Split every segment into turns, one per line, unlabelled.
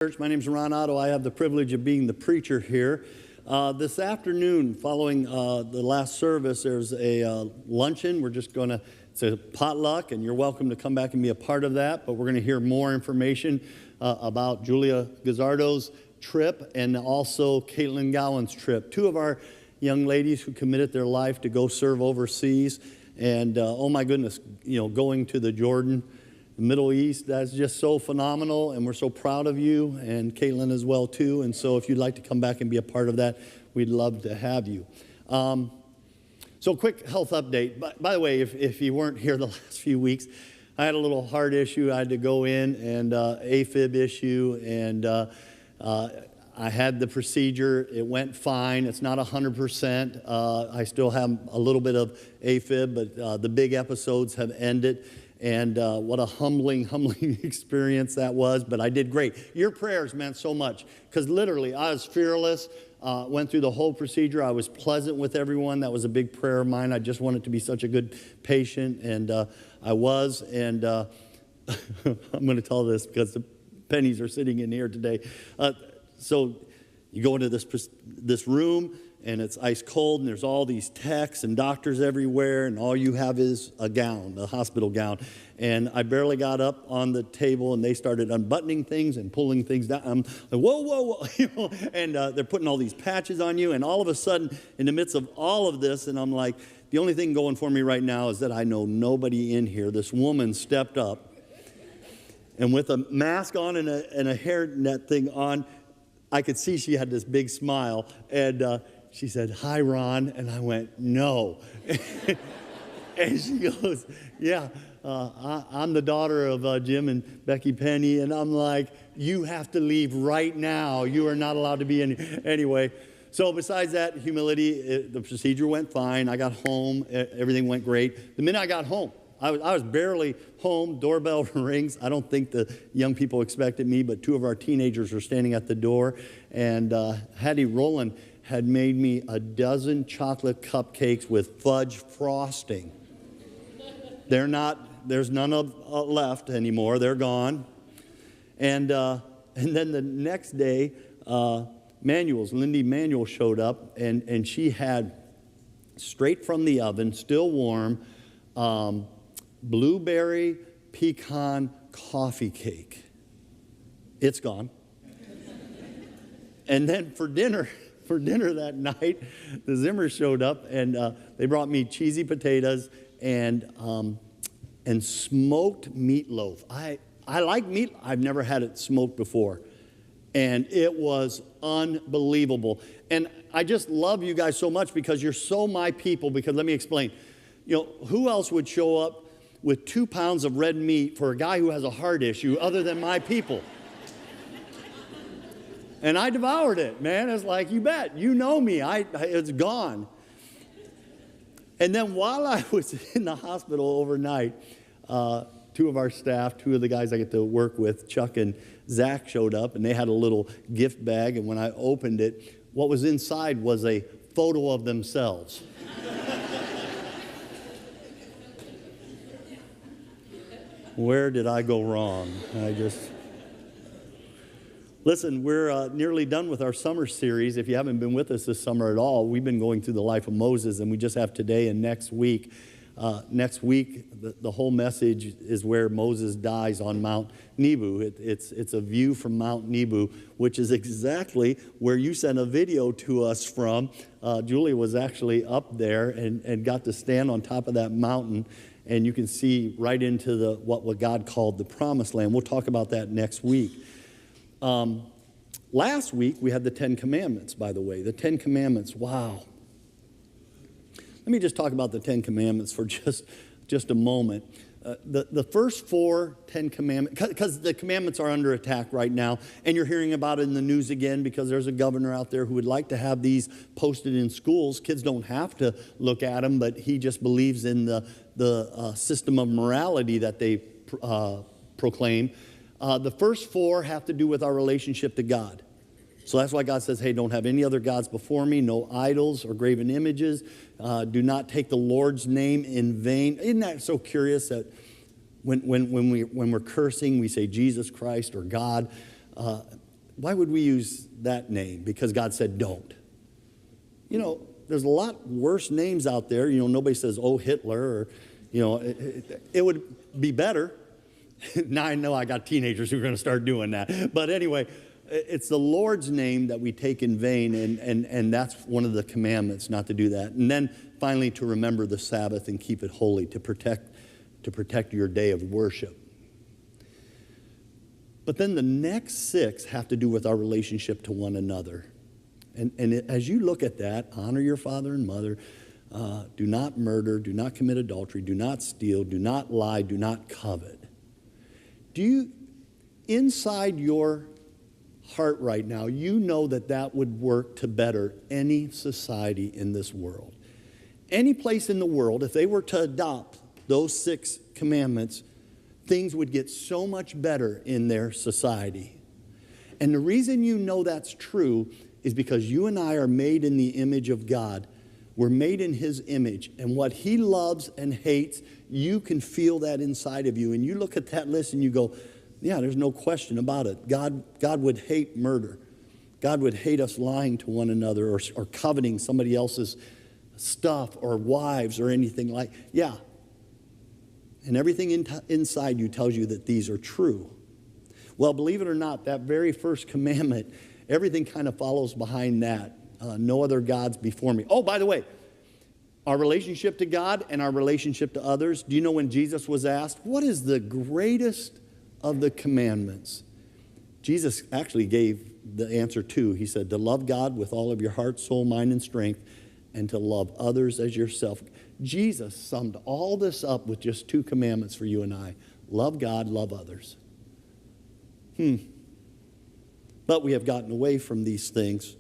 Church. My name is Ron Otto. I have the privilege of being the preacher here. This afternoon, following the last service, there's a luncheon. It's a potluck, and you're welcome to come back and be a part of that. But we're going to hear more information about Julia Gazzardo's trip and also Caitlin Gowan's trip. Two of our young ladies who committed their life to go serve overseas. And oh my goodness, going to the Jordan, Middle East, that's just so phenomenal, and we're so proud of you, and Caitlin as well too. And so if you'd like to come back and be a part of that, we'd love to have you. So quick health update. By the way, if you weren't here the last few weeks, I had a little heart issue. I had to go in, and AFib issue, and I had the procedure. It went fine. It's not 100%. I still have a little bit of AFib, but the big episodes have ended. And what a humbling experience that was, but I did great. Your prayers meant so much, because literally I was fearless, went through the whole procedure. I was pleasant with everyone. That was a big prayer of mine. I just wanted to be such a good patient, and I was. And I'm going to tell this because the pennies are sitting in here today. So you go into this room, and it's ice cold, and there's all these techs and doctors everywhere, and all you have is a gown, a hospital gown. And I barely got up on the table, and they started unbuttoning things and pulling things down. I'm like, whoa, and they're putting all these patches on you, and all of a sudden, in the midst of all of this, and I'm like, the only thing going for me right now is that I know nobody in here. This woman stepped up, and with a mask on and a hairnet thing on, I could see she had this big smile, and she said, "Hi, Ron," and I went, "No." And she goes, "Yeah, I'm the daughter of Jim and Becky Penny," and I'm like, "You have to leave right now. You are not allowed to be in here." Anyway, so besides that, humility, the procedure went fine. I got home. Everything went great. The minute I got home, I was barely home. Doorbell rings. I don't think the young people expected me, but two of our teenagers were standing at the door, and Hattie Rowland had made me a dozen chocolate cupcakes with fudge frosting. There's none left anymore. They're gone. And then the next day, Lindy Manuel showed up, and she had, straight from the oven, still warm, blueberry pecan coffee cake. It's gone. And then for dinner that night, the Zimmers showed up, and they brought me cheesy potatoes and smoked meatloaf. I like meat. I've never had it smoked before, and it was unbelievable. And I just love you guys so much because you're so my people. Because let me explain. Who else would show up with 2 pounds of red meat for a guy who has a heart issue other than my people? And I devoured it, man. It's like, you bet. You know me. It's gone. And then while I was in the hospital overnight, two of our staff, two of the guys I get to work with, Chuck and Zach, showed up, and they had a little gift bag. And when I opened it, what was inside was a photo of themselves. Where did I go wrong? Listen, we're nearly done with our summer series. If you haven't been with us this summer at all, we've been going through the life of Moses, and we just have today and next week. Next week, the whole message is where Moses dies on Mount Nebo. It's a view from Mount Nebo, which is exactly where you sent a video to us from. Julia was actually up there and got to stand on top of that mountain, and you can see right into what God called the Promised Land. We'll talk about that next week. Last week, we had the 10 Commandments, by the way. The 10 Commandments, wow. Let me just talk about the 10 Commandments for just a moment. The first 10 Commandments, because the commandments are under attack right now, and you're hearing about it in the news again because there's a governor out there who would like to have these posted in schools. Kids don't have to look at them, but he just believes in the system of morality that they proclaim. The first 4 have to do with our relationship to God. So that's why God says, hey, don't have any other gods before me, no idols or graven images. Do not take the Lord's name in vain. Isn't that so curious that when we're cursing, we say Jesus Christ or God? why would we use that name? Because God said don't. You know, there's a lot worse names out there. You know, nobody says, oh, Hitler, or, you know, it would be better. Now I know I got teenagers who are going to start doing that. But anyway, it's the Lord's name that we take in vain, and that's one of the commandments, not to do that. And then finally, to remember the Sabbath and keep it holy, to protect your day of worship. But then the next 6 have to do with our relationship to one another. And as you look at that, honor your father and mother, do not murder, do not commit adultery, do not steal, do not lie, do not covet. Do you, inside your heart right now, you know that that would work to better any society in this world? Any place in the world, if they were to adopt those 6 commandments, things would get so much better in their society. And the reason you know that's true is because you and I are made in the image of God. We're made in His image. And what He loves and hates, you can feel that inside of you. And you look at that list and you go, yeah, there's no question about it. God would hate murder. God would hate us lying to one another or coveting somebody else's stuff or wives or anything like, yeah. And everything inside you tells you that these are true. Well, believe it or not, that very first commandment, everything kind of follows behind that. No other gods before me. Oh, by the way, our relationship to God and our relationship to others. Do you know when Jesus was asked, what is the greatest of the commandments? Jesus actually gave the answer too. He said, to love God with all of your heart, soul, mind, and strength, and to love others as yourself. Jesus summed all this up with just 2 commandments for you and I. Love God, love others. But we have gotten away from these things.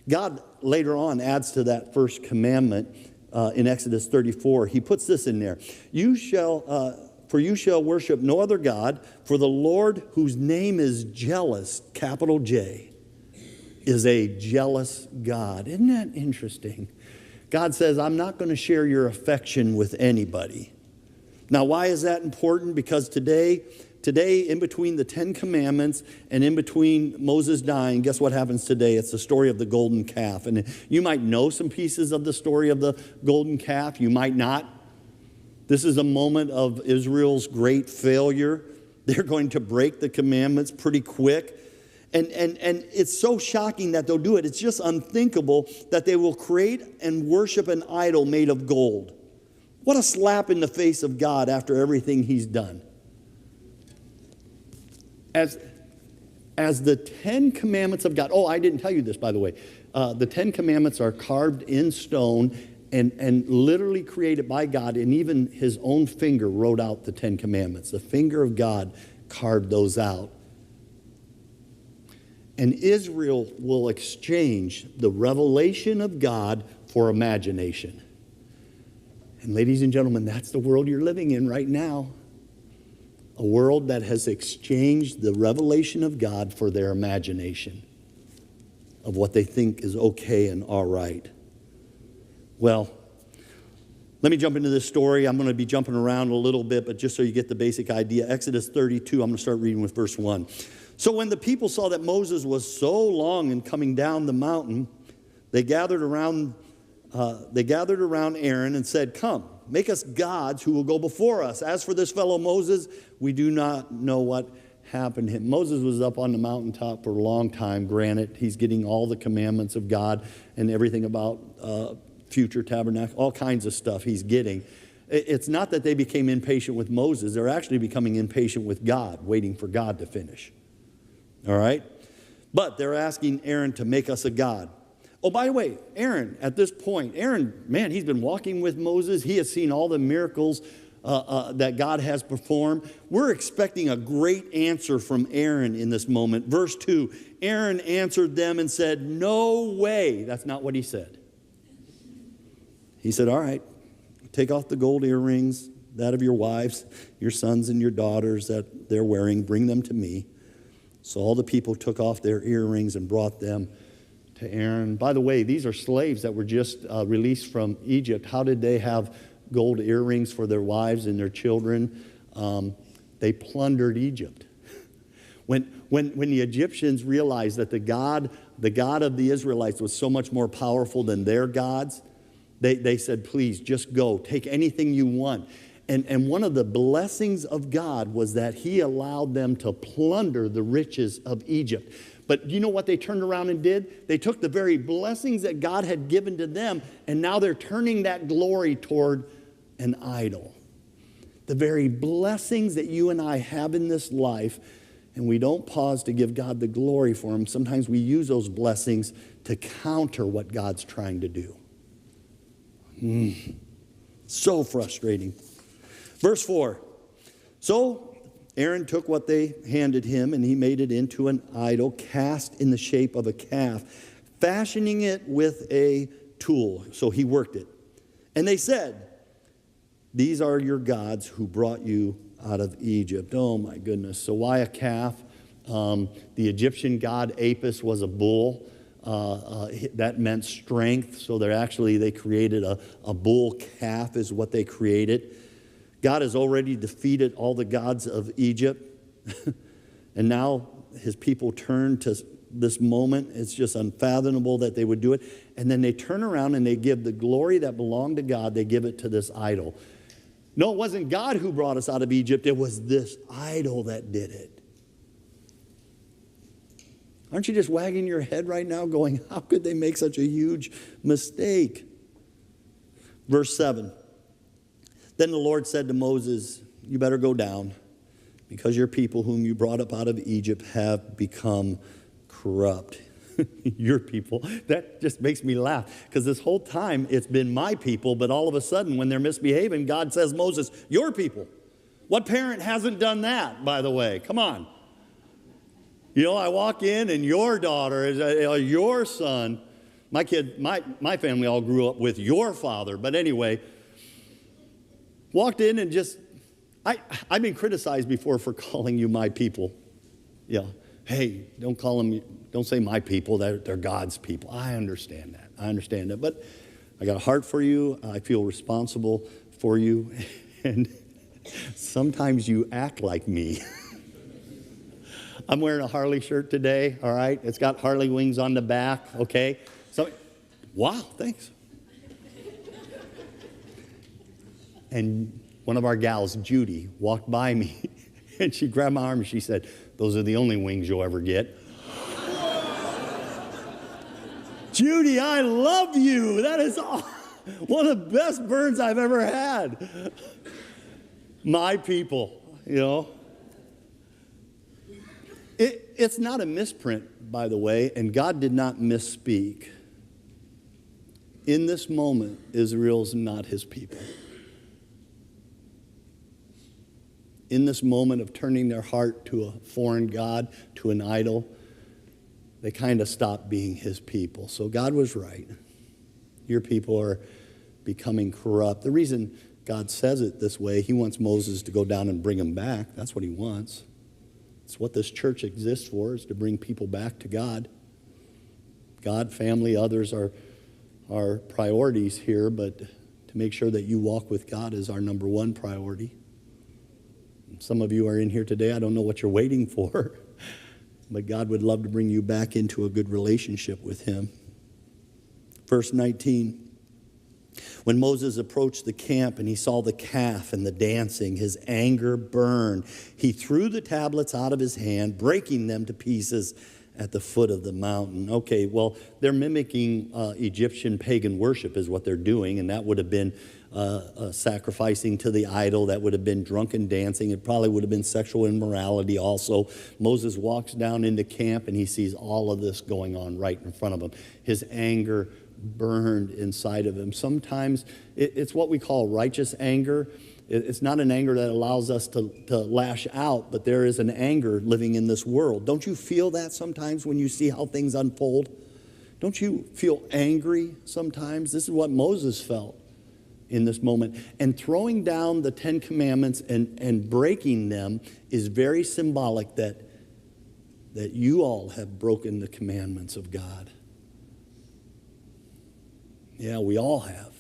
God later on adds to that first commandment in Exodus 34. He puts this in there. You shall worship no other God, for the Lord, whose name is jealous, capital J, is a jealous God. Isn't that interesting? God says, I'm not going to share your affection with anybody. Now, why is that important? Because today, in between the 10 commandments and in between Moses dying, guess what happens today? It's the story of the golden calf. And you might know some pieces of the story of the golden calf. You might not. This is a moment of Israel's great failure. They're going to break the commandments pretty quick. And it's so shocking that they'll do it. It's just unthinkable that they will create and worship an idol made of gold. What a slap in the face of God after everything He's done. As the 10 commandments of God, oh, I didn't tell you this, by the way. The 10 commandments are carved in stone and literally created by God, and even His own finger wrote out the 10 commandments. The finger of God carved those out. And Israel will exchange the revelation of God for imagination. And ladies and gentlemen, that's the world you're living in right now. A world that has exchanged the revelation of God for their imagination of what they think is okay and all right. Well, let me jump into this story. I'm going to be jumping around a little bit, but just so you get the basic idea. Exodus 32, I'm going to start reading with verse 1. So when the people saw that Moses was so long in coming down the mountain, they gathered around Aaron and said, come, make us gods who will go before us. As for this fellow Moses, we do not know what happened to him. Moses was up on the mountaintop for a long time. Granted, he's getting all the commandments of God and everything about future tabernacle, all kinds of stuff he's getting. It's not that they became impatient with Moses. They're actually becoming impatient with God, waiting for God to finish. All right? But they're asking Aaron to make us a god. Oh, by the way, Aaron, at this point, man, he's been walking with Moses. He has seen all the miracles that God has performed. We're expecting a great answer from Aaron in this moment. Verse 2, Aaron answered them and said, no way. That's not what he said. He said, all right, take off the gold earrings, that of your wives, your sons and your daughters that they're wearing, bring them to me. So all the people took off their earrings and brought them to Aaron. By the way, these are slaves that were just released from Egypt. How did they have gold earrings for their wives and their children? They plundered Egypt. When the Egyptians realized that the God of the Israelites was so much more powerful than their gods, they said, please, just go. Take anything you want. And one of the blessings of God was that he allowed them to plunder the riches of Egypt. But you know what they turned around and did? They took the very blessings that God had given to them, and now they're turning that glory toward an idol. The very blessings that you and I have in this life, and we don't pause to give God the glory for them. Sometimes we use those blessings to counter what God's trying to do. So frustrating. Verse 4. So Aaron took what they handed him, and he made it into an idol cast in the shape of a calf, fashioning it with a tool. So he worked it. And they said, these are your gods who brought you out of Egypt. Oh my goodness. So why a calf? The Egyptian god Apis was a bull. That meant strength. So they created a bull calf is what they created. God has already defeated all the gods of Egypt. And now his people turn to this moment. It's just unfathomable that they would do it. And then they turn around and they give the glory that belonged to God, they give it to this idol. No, it wasn't God who brought us out of Egypt. It was this idol that did it. Aren't you just wagging your head right now going, how could they make such a huge mistake? Verse 7. Then the Lord said to Moses, you better go down, because your people whom you brought up out of Egypt have become corrupt. Your people. That just makes me laugh, because this whole time it's been my people, but all of a sudden when they're misbehaving, God says, Moses, your people. What parent hasn't done that, by the way? Come on. You know, I walk in and your daughter, your son, my family all grew up with your father, but anyway, walked in and just, I've been criticized before for calling you my people. Yeah. Hey, don't say my people, they're God's people. I understand that. But I got a heart for you. I feel responsible for you. And sometimes you act like me. I'm wearing a Harley shirt today, all right? It's got Harley wings on the back, okay? Wow, thanks. And one of our gals, Judy, walked by me, and she grabbed my arm and she said, those are the only wings you'll ever get. Judy, I love you. That is one of the best burns I've ever had. My people, you know. It's not a misprint, by the way, and God did not misspeak. In this moment, Israel's not his people. In this moment of turning their heart to a foreign god, to an idol, they kind of stopped being his people. So God was right. Your people are becoming corrupt. The reason God says it this way, he wants Moses to go down and bring them back. That's what he wants. It's what this church exists for, is to bring people back to God. God, family, others are priorities here, but to make sure that you walk with God is our number one priority. Some of you are in here today, I don't know what you're waiting for, but God would love to bring you back into a good relationship with him. Verse 19. When Moses approached the camp and he saw the calf and the dancing, his anger burned. He threw the tablets out of his hand, breaking them to pieces at the foot of the mountain. Okay, well, they're mimicking Egyptian pagan worship is what they're doing, and that would have been sacrificing to the idol. That would have been drunken dancing. It probably would have been sexual immorality also. Moses walks down into camp and he sees all of this going on right in front of him. His anger burned inside of him. Sometimes it's what we call righteous anger. It's not an anger that allows us to lash out, but there is an anger living in this world. Don't you feel that sometimes when you see how things unfold? Don't you feel angry sometimes? This is what Moses felt in this moment. And throwing down the 10 Commandments and breaking them is very symbolic that you all have broken the commandments of God. Yeah, we all have.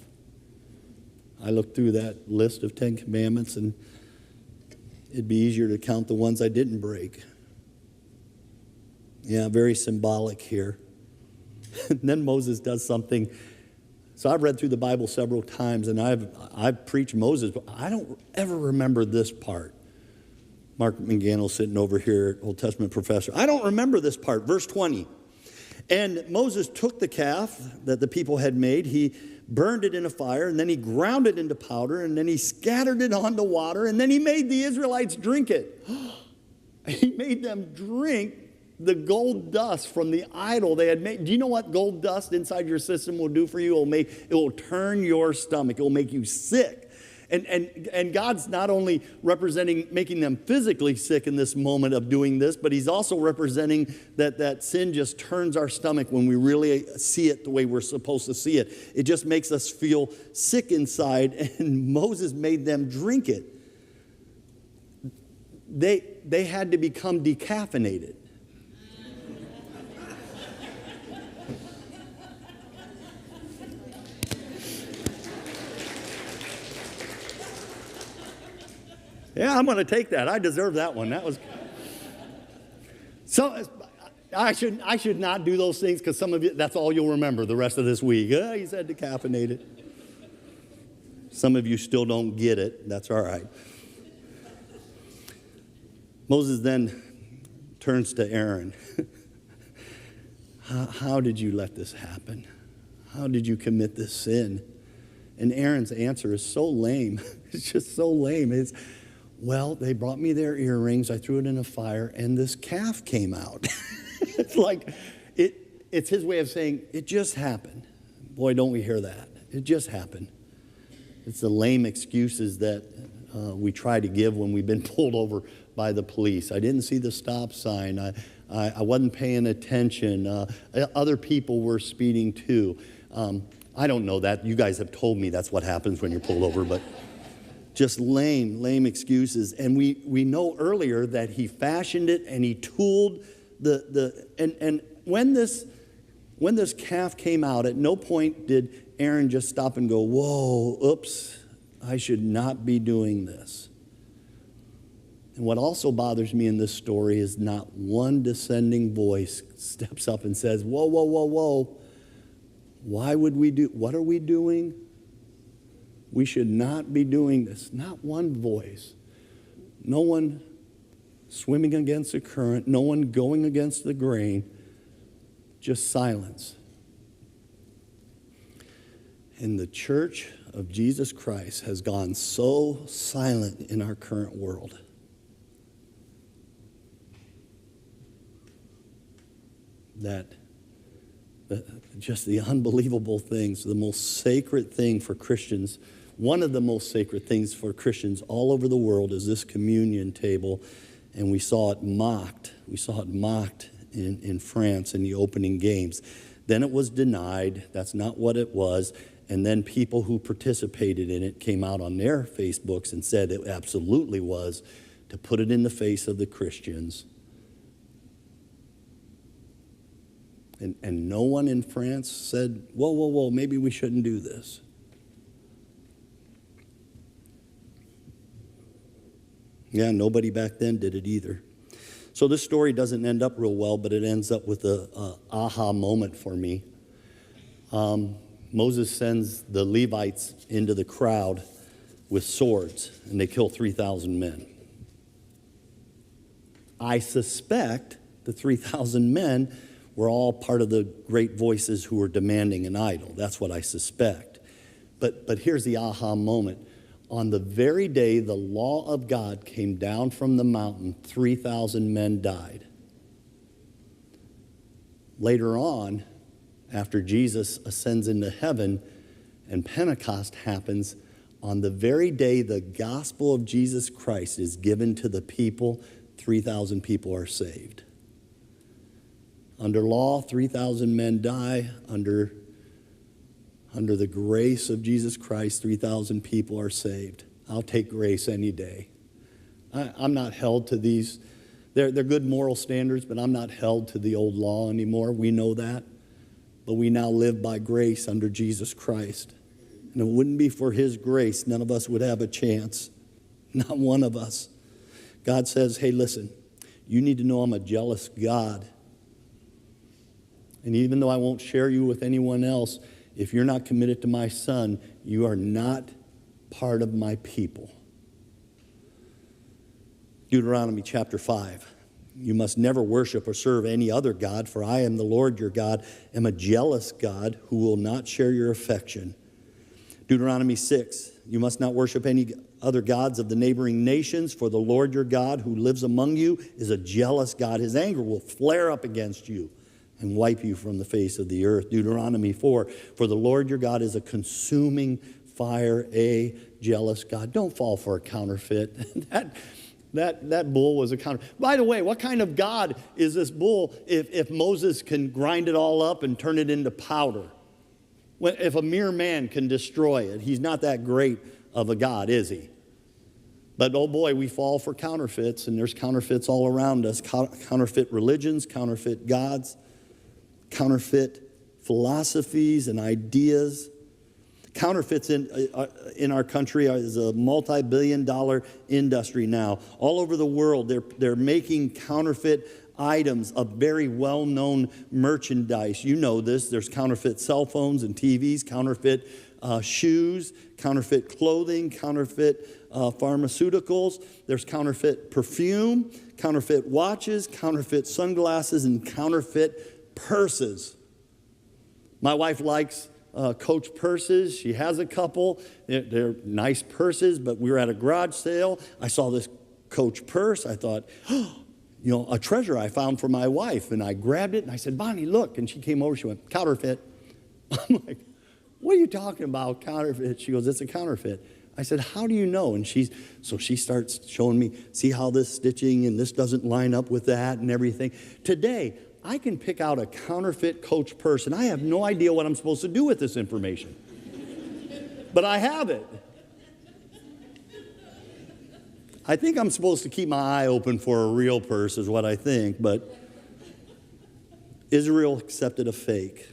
I looked through that list of 10 commandments, and it'd be easier to count the ones I didn't break. Yeah, very symbolic here. And then Moses does something. So I've read through the Bible several times, and I've preached Moses, but I don't ever remember this part. Mark McGannell sitting over here, Old Testament professor. I don't remember this part. Verse 20. And Moses took the calf that the people had made. He burned it in a fire, and then he ground it into powder, and then he scattered it on the water, and then he made the Israelites drink it. He made them drink the gold dust from the idol they had made. Do you know what gold dust inside your system will do for you? It will turn your stomach. It will make you sick. And God's not only representing making them physically sick in this moment of doing this, but he's also representing that sin just turns our stomach when we really see it the way we're supposed to see it. It just makes us feel sick inside, and Moses made them drink it. They had to become decaffeinated. Yeah, I'm going to take that. I deserve that one. That was so. I should not do those things because some of you, that's all you'll remember the rest of this week. He said decaffeinated. Some of you still don't get it. That's all right. Moses then turns to Aaron. How did you let this happen? How did you commit this sin? And Aaron's answer is so lame. It's just so lame. It's, well, they brought me their earrings, I threw it in a fire, and this calf came out. It's like, it's his way of saying, it just happened. Boy, don't we hear that. It just happened. It's the lame excuses that we try to give when we've been pulled over by the police. I didn't see the stop sign. I wasn't paying attention. Other people were speeding too. I don't know that. You guys have told me that's what happens when you're pulled over, but just lame excuses. And we know earlier that he fashioned it and he tooled and when this calf came out, at no point did Aaron just stop and go, whoa, oops, I should not be doing this. And what also bothers me in this story is not one dissenting voice steps up and says, whoa, whoa, whoa, whoa. What are we doing? We should not be doing this. Not one voice. No one swimming against the current. No one going against the grain. Just silence. And the Church of Jesus Christ has gone so silent in our current world. That just the unbelievable things, the most sacred thing for Christians, one of the most sacred things for Christians all over the world is this communion table. And we saw it mocked. We saw it mocked in France in the opening games. Then it was denied. That's not what it was. And then people who participated in it came out on their Facebooks and said it absolutely was, to put it in the face of the Christians. And no one in France said, whoa, maybe we shouldn't do this. Yeah, nobody back then did it either. So this story doesn't end up real well, but it ends up with a aha moment for me. Moses sends the Levites into the crowd with swords, and they kill 3,000 men. I suspect the 3,000 men were all part of the great voices who were demanding an idol. That's what I suspect. But here's the aha moment. On the very day the law of God came down from the mountain, 3,000 men died. Later on, after Jesus ascends into heaven and Pentecost happens, on the very day the gospel of Jesus Christ is given to the people, 3,000 people are saved. Under law, 3,000 men die. Under the grace of Jesus Christ, 3,000 people are saved. I'll take grace any day. I'm not held to these. They're good moral standards, but I'm not held to the old law anymore. We know that. But we now live by grace under Jesus Christ. And if it wouldn't be for his grace, none of us would have a chance. Not one of us. God says, hey, listen, you need to know I'm a jealous God. And even though I won't share you with anyone else, if you're not committed to my Son, you are not part of my people. Deuteronomy chapter 5. You must never worship or serve any other God, for I am the Lord your God, am a jealous God who will not share your affection. Deuteronomy 6. You must not worship any other gods of the neighboring nations, for the Lord your God who lives among you is a jealous God. His anger will flare up against you and wipe you from the face of the earth. Deuteronomy 4, for the Lord your God is a consuming fire, a jealous God. Don't fall for a counterfeit. That bull was a counterfeit. By the way, what kind of God is this bull if Moses can grind it all up and turn it into powder? If a mere man can destroy it, he's not that great of a God, is he? But oh boy, we fall for counterfeits, and there's counterfeits all around us. Counterfeit religions, counterfeit gods, counterfeit philosophies and ideas. Counterfeits in our country is a multi-billion-dollar industry now. All over the world, they're making counterfeit items of very well-known merchandise. You know this. There's counterfeit cell phones and TVs, counterfeit shoes, counterfeit clothing, counterfeit pharmaceuticals. There's counterfeit perfume, counterfeit watches, counterfeit sunglasses, and counterfeit purses. My wife likes Coach purses. She has a couple. They're nice purses, but we were at a garage sale. I saw this Coach purse. I thought, a treasure I found for my wife. And I grabbed it and I said, Bonnie, look. And she came over. She went, counterfeit. I'm like, what are you talking about, counterfeit? She goes, it's a counterfeit. I said, how do you know? And she starts showing me, see how this stitching and this doesn't line up with that and everything. Today, I can pick out a counterfeit Coach purse, and I have no idea what I'm supposed to do with this information. But I have it. I think I'm supposed to keep my eye open for a real purse is what I think, but Israel accepted a fake.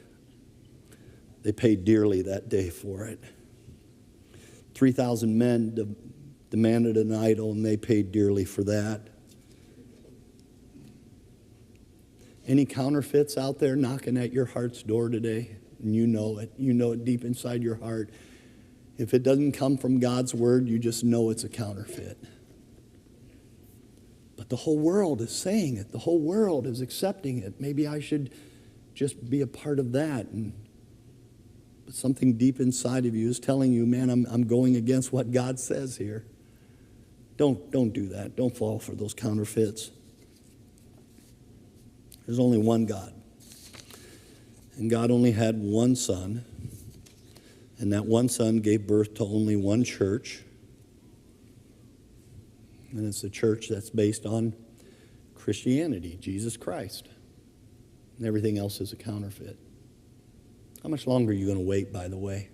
They paid dearly that day for it. 3,000 men demanded an idol, and they paid dearly for that. Any counterfeits out there knocking at your heart's door today? And you know it. You know it deep inside your heart. If it doesn't come from God's word, you just know it's a counterfeit. But the whole world is saying it. The whole world is accepting it. Maybe I should just be a part of that. But something deep inside of you is telling you, man, I'm going against what God says here. Don't do that. Don't fall for those counterfeits. There's only one God. And God only had one Son. And that one Son gave birth to only one church. And it's a church that's based on Christianity, Jesus Christ. And everything else is a counterfeit. How much longer are you going to wait, by the way?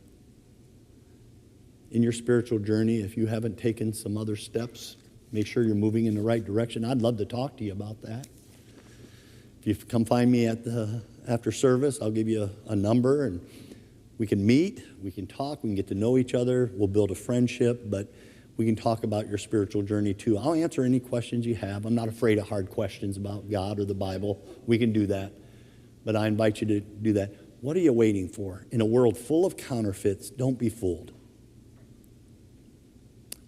In your spiritual journey, if you haven't taken some other steps, make sure you're moving in the right direction. I'd love to talk to you about that. If you come find me after service, I'll give you a number, and we can meet, we can talk, we can get to know each other, we'll build a friendship, but we can talk about your spiritual journey too. I'll answer any questions you have. I'm not afraid of hard questions about God or the Bible. We can do that, but I invite you to do that. What are you waiting for? In a world full of counterfeits, don't be fooled.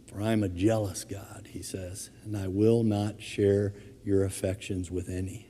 For I am a jealous God, he says, and I will not share your affections with any.